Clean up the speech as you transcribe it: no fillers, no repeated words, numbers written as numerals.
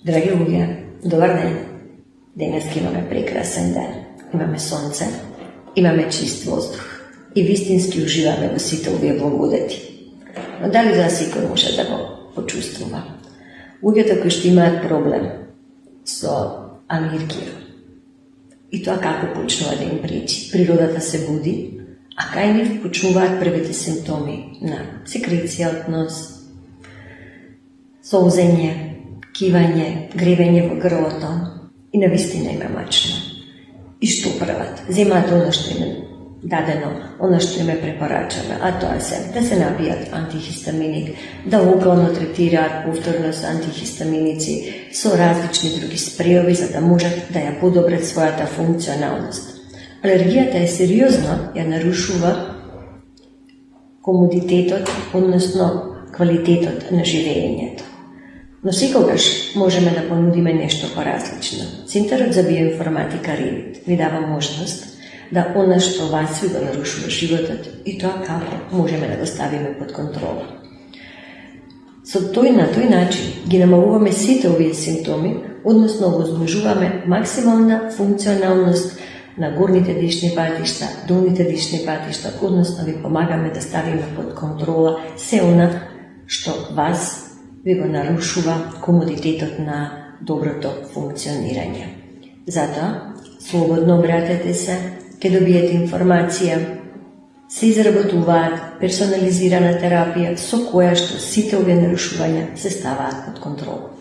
Драги луѓе, добар ден. Денес имаме прекрасен ден. Имаме сонце, имаме чист воздух и вистински уживаме во сите овие благодати. Но дали да секој може да го почувствува? Луѓето кои што имаат проблем со алергија и тоа како почнува да им пречи, природата се буди, а кај нив почнуваат првите симптоми на секреција од нос, солзење, кивање, гревење во грлото и навистина им е мачно. И што прават? Земаат оно што им е дадено, оно што им е препорачено, а тоа се да се набијат антихистаминик, да локално третираат повторно со антихистаминици, со различни други спреови, за да можат да ја подобрат својата функционалност. Алергијата е сериозно ја нарушува комодитетот, односно квалитетот на живеењето. Но секогаш можеме да понудиме нешто поразлично. Центарот за биоинформатика Revit ви дава можност да она што вас ви го нарушува животот и тоа како можеме да го ставиме под контрола. На тој начин ги намалуваме сите овие симптоми, односно возможуваме максимална функционалност на горните дишни патишта, долните дишни патишта, односно ви помагаме да ставиме под контрола се она што вас ви го нарушува комодитетот на доброто функционирање. Затоа, слободно обратете се, ќе добиете информација, се изработуваат персонализирана терапија со која што сите овие нарушувања се ставаат под контрола.